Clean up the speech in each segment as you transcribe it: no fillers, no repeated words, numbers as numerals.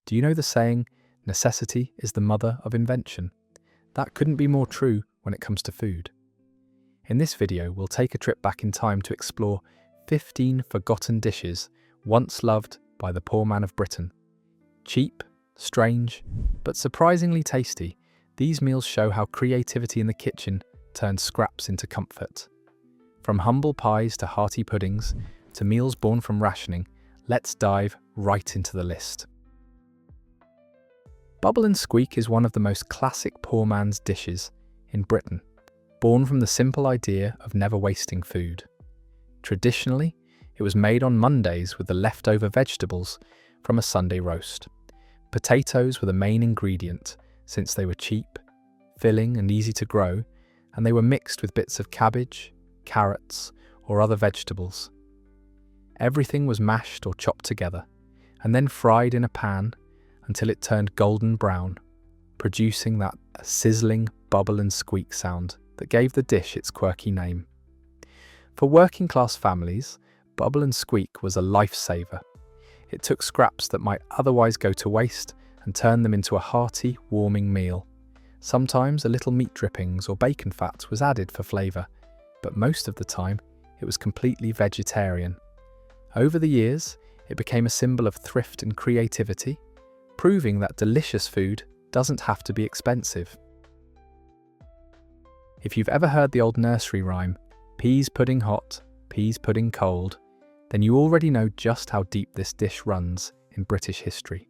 Do you know the saying, necessity is the mother of invention? That couldn't be more true when it comes to food. In this video, we'll take a trip back in time to explore 15 forgotten dishes once loved by the poor man of Britain. Cheap, strange, but surprisingly tasty, these meals show how creativity in the kitchen turned scraps into comfort. From humble pies to hearty puddings, to meals born from rationing, let's dive right into the list. Bubble and Squeak is one of the most classic poor man's dishes in Britain, born from the simple idea of never wasting food. Traditionally, it was made on Mondays with the leftover vegetables from a Sunday roast. Potatoes were the main ingredient since they were cheap, filling and easy to grow, and they were mixed with bits of cabbage, carrots, or other vegetables. Everything was mashed or chopped together, and then fried in a pan until it turned golden brown, producing that sizzling bubble and squeak sound that gave the dish its quirky name. For working class families, bubble and squeak was a lifesaver. It took scraps that might otherwise go to waste and turned them into a hearty, warming meal. Sometimes a little meat drippings or bacon fat was added for flavour, but most of the time it was completely vegetarian. Over the years, it became a symbol of thrift and creativity, proving that delicious food doesn't have to be expensive. If you've ever heard the old nursery rhyme, peas pudding hot, peas pudding cold, then you already know just how deep this dish runs in British history.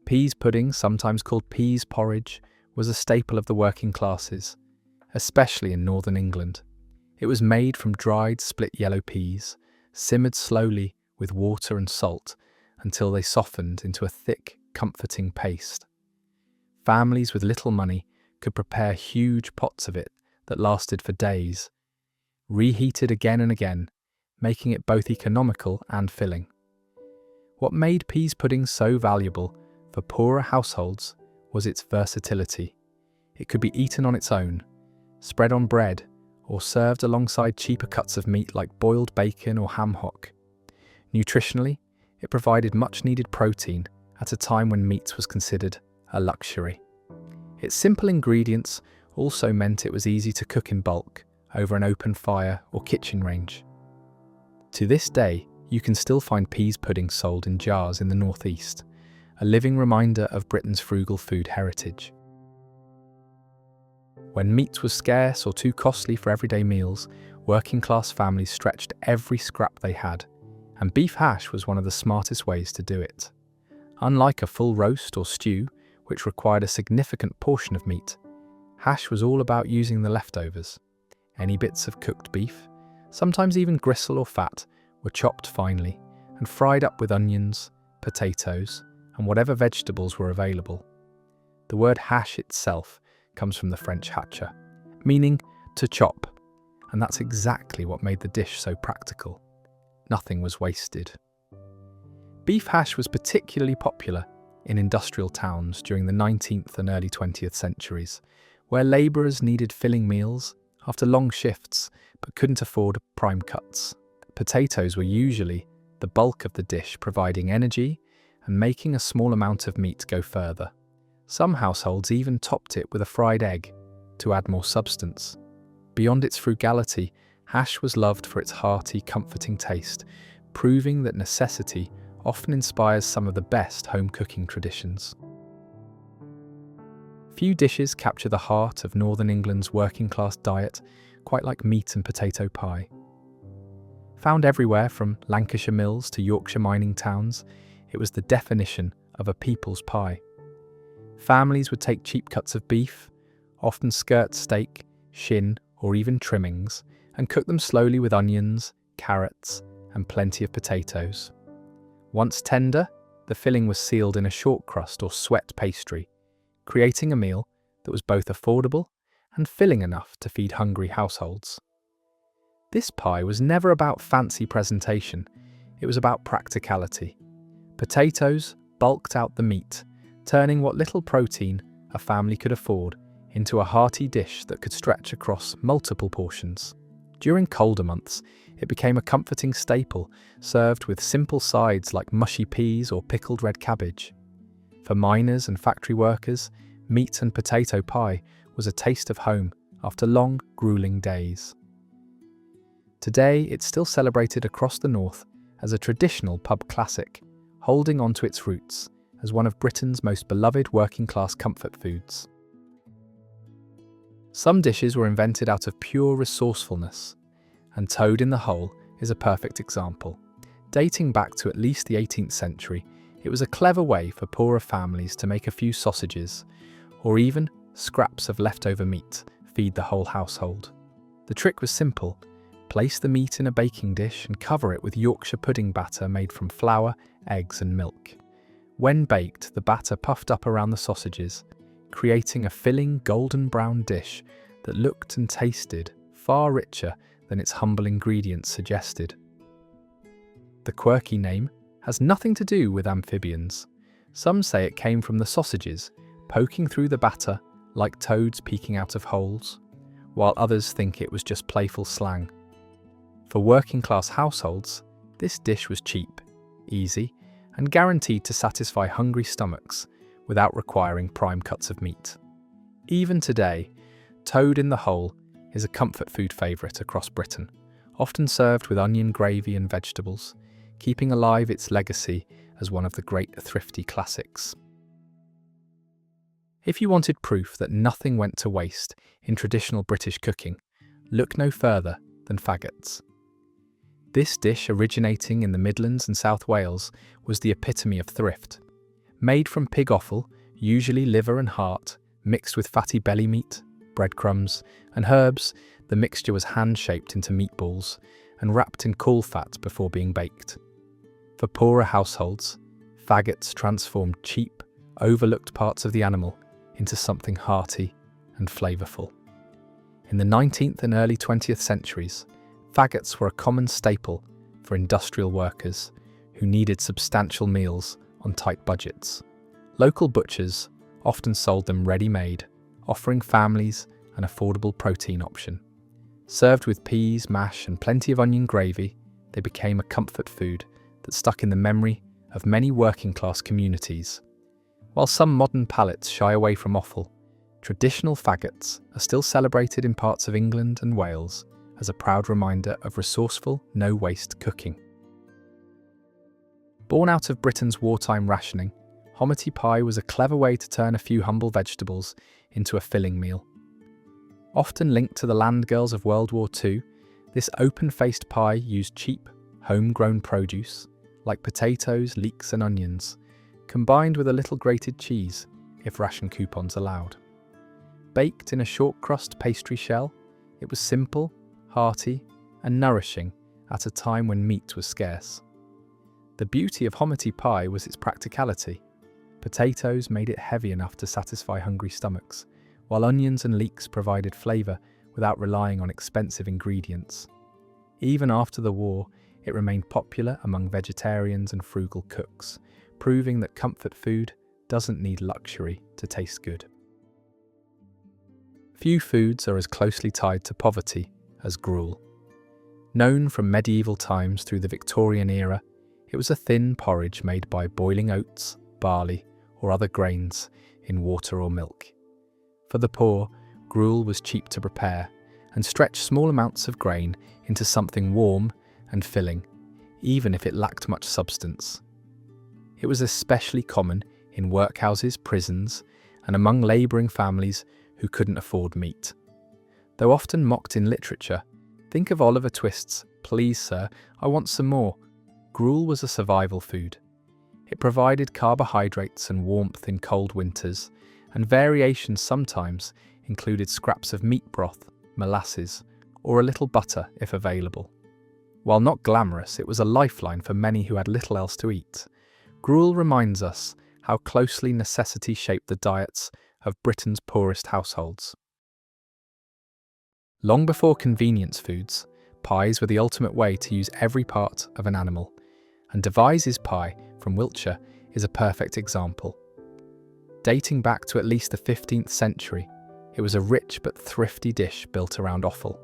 Peas pudding, sometimes called peas porridge, was a staple of the working classes, especially in northern England. It was made from dried split yellow peas, simmered slowly with water and salt until they softened into a thick, comforting paste. Families with little money could prepare huge pots of it that lasted for days, reheated again and again, making it both economical and filling. What made peas pudding so valuable for poorer households was its versatility. It could be eaten on its own, spread on bread, or served alongside cheaper cuts of meat like boiled bacon or ham hock. Nutritionally, it provided much-needed protein at a time when meat was considered a luxury. Its simple ingredients also meant it was easy to cook in bulk over an open fire or kitchen range. To this day, you can still find peas pudding sold in jars in the northeast, a living reminder of Britain's frugal food heritage. When meat was scarce or too costly for everyday meals, working-class families stretched every scrap they had, and beef hash was one of the smartest ways to do it. Unlike a full roast or stew, which required a significant portion of meat, hash was all about using the leftovers. Any bits of cooked beef, sometimes even gristle or fat, were chopped finely and fried up with onions, potatoes, and whatever vegetables were available. The word hash itself comes from the French hatcher, meaning to chop, and that's exactly what made the dish so practical. Nothing was wasted. Beef hash was particularly popular in industrial towns during the 19th and early 20th centuries, where labourers needed filling meals after long shifts but couldn't afford prime cuts. Potatoes were usually the bulk of the dish, providing energy and making a small amount of meat go further. Some households even topped it with a fried egg to add more substance. Beyond its frugality, hash was loved for its hearty, comforting taste, proving that necessity often inspires some of the best home cooking traditions. Few dishes capture the heart of Northern England's working-class diet quite like meat and potato pie. Found everywhere from Lancashire mills to Yorkshire mining towns, it was the definition of a people's pie. Families would take cheap cuts of beef, often skirt steak, shin, or even trimmings, and cook them slowly with onions, carrots, and plenty of potatoes. Once tender, the filling was sealed in a short crust or sweat pastry, creating a meal that was both affordable and filling enough to feed hungry households. This pie was never about fancy presentation, it was about practicality. Potatoes bulked out the meat, turning what little protein a family could afford into a hearty dish that could stretch across multiple portions. During colder months, it became a comforting staple, served with simple sides like mushy peas or pickled red cabbage. For miners and factory workers, meat and potato pie was a taste of home after long, grueling days. Today, it's still celebrated across the north as a traditional pub classic, holding on to its roots as one of Britain's most beloved working-class comfort foods. Some dishes were invented out of pure resourcefulness, and toad in the hole is a perfect example. Dating back to at least the 18th century, it was a clever way for poorer families to make a few sausages, or even scraps of leftover meat, feed the whole household. The trick was simple. Place the meat in a baking dish and cover it with Yorkshire pudding batter made from flour, eggs and milk. When baked, the batter puffed up around the sausages, creating a filling golden brown dish that looked and tasted far richer than its humble ingredients suggested. The quirky name has nothing to do with amphibians. Some say it came from the sausages poking through the batter like toads peeking out of holes, while others think it was just playful slang. For working-class households, this dish was cheap, easy, and guaranteed to satisfy hungry stomachs without requiring prime cuts of meat. Even today, toad in the hole is a comfort food favourite across Britain, often served with onion gravy and vegetables, keeping alive its legacy as one of the great thrifty classics. If you wanted proof that nothing went to waste in traditional British cooking, look no further than faggots. This dish, originating in the Midlands and South Wales, was the epitome of thrift. Made from pig offal, usually liver and heart, mixed with fatty belly meat, breadcrumbs, and herbs, the mixture was hand-shaped into meatballs and wrapped in cool fat before being baked. For poorer households, faggots transformed cheap, overlooked parts of the animal into something hearty and flavourful. In the 19th and early 20th centuries, faggots were a common staple for industrial workers who needed substantial meals on tight budgets. Local butchers often sold them ready-made, offering families an affordable protein option. Served with peas, mash and plenty of onion gravy, they became a comfort food that stuck in the memory of many working-class communities. While some modern palates shy away from offal, traditional faggots are still celebrated in parts of England and Wales as a proud reminder of resourceful, no-waste cooking. Born out of Britain's wartime rationing, Homity Pie was a clever way to turn a few humble vegetables into a filling meal. Often linked to the land girls of World War II, this open-faced pie used cheap, homegrown produce, like potatoes, leeks and onions, combined with a little grated cheese, if ration coupons allowed. Baked in a short-crust pastry shell, it was simple, hearty and nourishing at a time when meat was scarce. The beauty of Homity Pie was its practicality. Potatoes made it heavy enough to satisfy hungry stomachs, while onions and leeks provided flavour without relying on expensive ingredients. Even after the war, it remained popular among vegetarians and frugal cooks, proving that comfort food doesn't need luxury to taste good. Few foods are as closely tied to poverty as gruel. Known from medieval times through the Victorian era, it was a thin porridge made by boiling oats, barley, or other grains in water or milk. For the poor, gruel was cheap to prepare and stretched small amounts of grain into something warm and filling, even if it lacked much substance. It was especially common in workhouses, prisons, and among labouring families who couldn't afford meat. Though often mocked in literature, think of Oliver Twist's "Please, sir, I want some more." Gruel was a survival food. It provided carbohydrates and warmth in cold winters, and variations sometimes included scraps of meat broth, molasses, or a little butter if available. While not glamorous, it was a lifeline for many who had little else to eat. Gruel reminds us how closely necessity shaped the diets of Britain's poorest households. Long before convenience foods, pies were the ultimate way to use every part of an animal, and Devizes Pie from Wiltshire is a perfect example. Dating back to at least the 15th century, it was a rich but thrifty dish built around offal,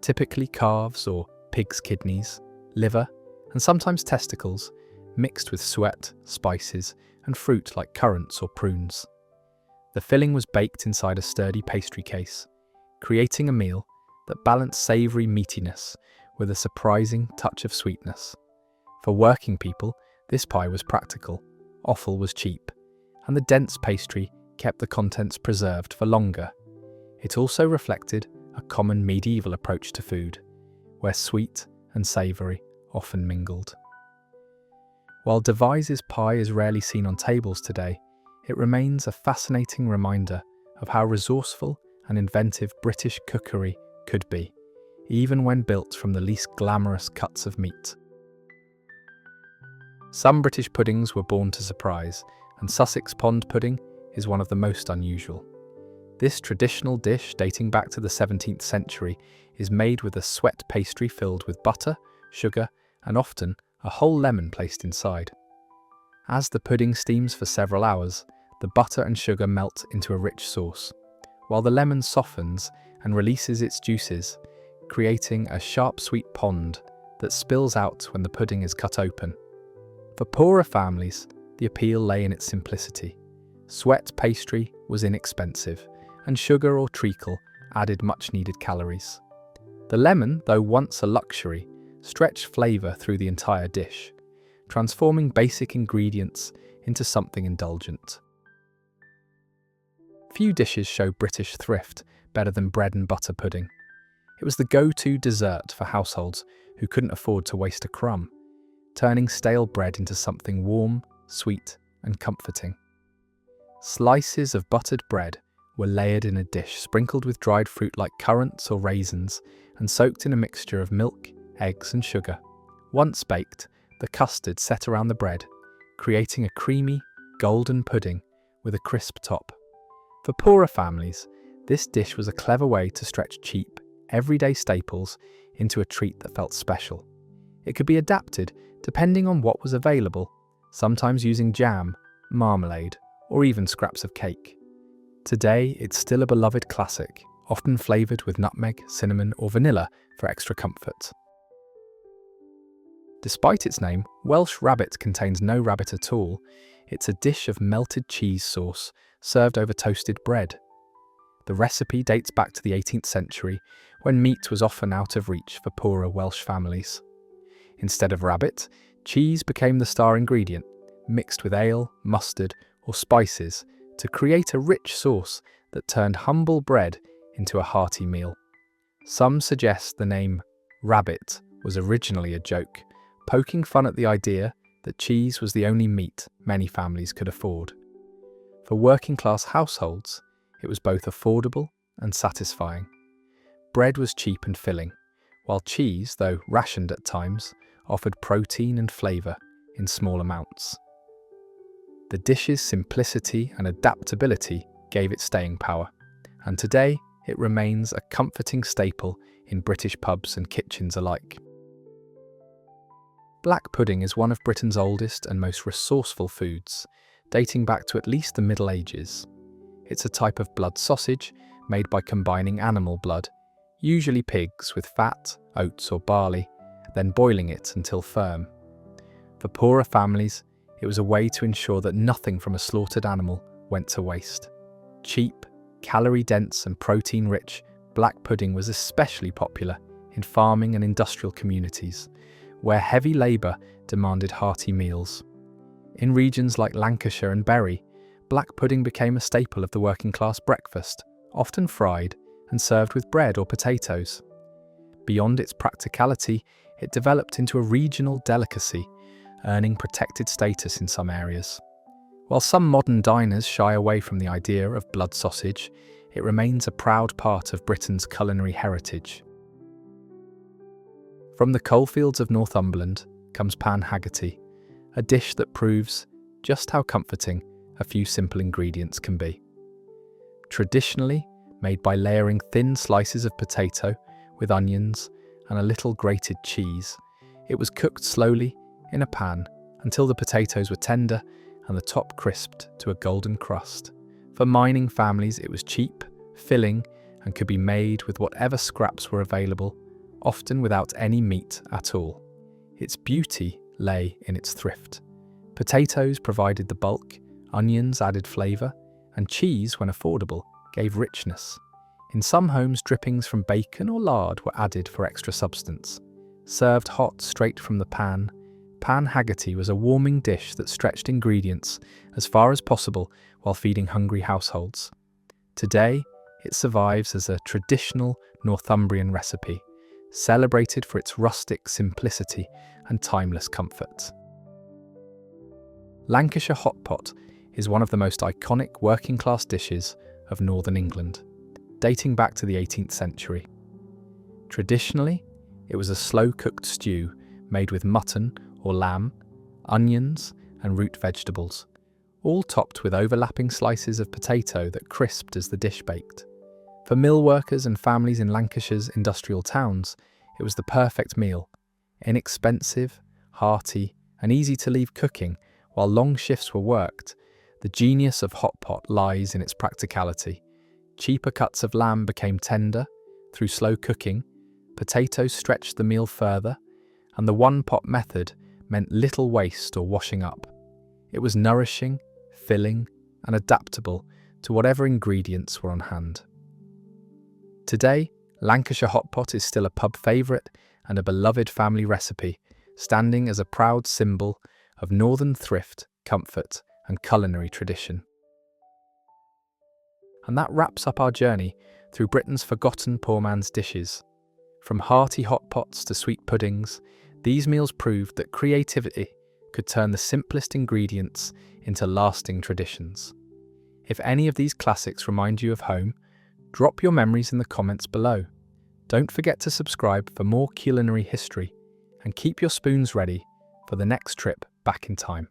typically calves or pig's kidneys, liver, and sometimes testicles, mixed with suet, spices, and fruit like currants or prunes. The filling was baked inside a sturdy pastry case, creating a meal that balanced savoury meatiness with a surprising touch of sweetness. For working people, this pie was practical, offal was cheap, and the dense pastry kept the contents preserved for longer. It also reflected a common medieval approach to food, where sweet and savoury often mingled. While Devizes Pie is rarely seen on tables today, it remains a fascinating reminder of how resourceful and inventive British cookery could be, even when built from the least glamorous cuts of meat. Some British puddings were born to surprise, and Sussex pond pudding is one of the most unusual. This traditional dish, dating back to the 17th century, is made with a sweat pastry filled with butter, sugar, and often a whole lemon placed inside. As the pudding steams for several hours, the butter and sugar melt into a rich sauce, while the lemon softens and releases its juices, creating a sharp sweet pond that spills out when the pudding is cut open. For poorer families, the appeal lay in its simplicity. Sweat pastry was inexpensive, and sugar or treacle added much-needed calories. The lemon, though once a luxury, stretched flavour through the entire dish, transforming basic ingredients into something indulgent. Few dishes show British thrift better than bread and butter pudding. It was the go-to dessert for households who couldn't afford to waste a crumb, turning stale bread into something warm, sweet, and comforting. Slices of buttered bread were layered in a dish sprinkled with dried fruit like currants or raisins and soaked in a mixture of milk, eggs, and sugar. Once baked, the custard set around the bread, creating a creamy, golden pudding with a crisp top. For poorer families, this dish was a clever way to stretch cheap, everyday staples into a treat that felt special. It could be adapted depending on what was available, sometimes using jam, marmalade, or even scraps of cake. Today, it's still a beloved classic, often flavoured with nutmeg, cinnamon, or vanilla for extra comfort. Despite its name, Welsh Rabbit contains no rabbit at all. It's a dish of melted cheese sauce served over toasted bread. The recipe dates back to the 18th century, when meat was often out of reach for poorer Welsh families. Instead of rabbit, cheese became the star ingredient, mixed with ale, mustard, or spices to create a rich sauce that turned humble bread into a hearty meal. Some suggest the name rabbit was originally a joke, poking fun at the idea that cheese was the only meat many families could afford. For working-class households, it was both affordable and satisfying. Bread was cheap and filling, while cheese, though rationed at times, offered protein and flavour in small amounts. The dish's simplicity and adaptability gave it staying power, and today it remains a comforting staple in British pubs and kitchens alike. Black pudding is one of Britain's oldest and most resourceful foods, dating back to at least the Middle Ages. It's a type of blood sausage made by combining animal blood, usually pigs, with fat, oats or barley, then boiling it until firm. For poorer families, it was a way to ensure that nothing from a slaughtered animal went to waste. Cheap, calorie-dense and protein-rich, black pudding was especially popular in farming and industrial communities, where heavy labour demanded hearty meals. In regions like Lancashire and Bury, black pudding became a staple of the working-class breakfast, often fried and served with bread or potatoes. Beyond its practicality, it developed into a regional delicacy, earning protected status in some areas. While some modern diners shy away from the idea of blood sausage, it remains a proud part of Britain's culinary heritage. From the coalfields of Northumberland comes pan Haggerty, a dish that proves just how comforting a few simple ingredients can be. Traditionally made by layering thin slices of potato with onions and a little grated cheese, it was cooked slowly in a pan until the potatoes were tender and the top crisped to a golden crust. For mining families, it was cheap, filling, and could be made with whatever scraps were available, often without any meat at all. Its beauty lay in its thrift. Potatoes provided the bulk, onions added flavour, and cheese, when affordable, gave richness. In some homes, drippings from bacon or lard were added for extra substance. Served hot straight from the pan, pan Haggerty was a warming dish that stretched ingredients as far as possible while feeding hungry households. Today, it survives as a traditional Northumbrian recipe, celebrated for its rustic simplicity and timeless comfort. Lancashire Hotpot is one of the most iconic working-class dishes of northern England, dating back to the 18th century. Traditionally, it was a slow-cooked stew made with mutton or lamb, onions, and root vegetables, all topped with overlapping slices of potato that crisped as the dish baked. For mill workers and families in Lancashire's industrial towns, it was the perfect meal, inexpensive, hearty, and easy to leave cooking while long shifts were worked. The genius of Hotpot lies in its practicality. Cheaper cuts of lamb became tender through slow cooking, potatoes stretched the meal further, and the one-pot method meant little waste or washing up. It was nourishing, filling, and adaptable to whatever ingredients were on hand. Today, Lancashire Hotpot is still a pub favourite and a beloved family recipe, standing as a proud symbol of northern thrift, comfort, and culinary tradition. And that wraps up our journey through Britain's forgotten poor man's dishes. From hearty hot pots to sweet puddings, these meals proved that creativity could turn the simplest ingredients into lasting traditions. If any of these classics remind you of home, drop your memories in the comments below. Don't forget to subscribe for more culinary history, and keep your spoons ready for the next trip back in time.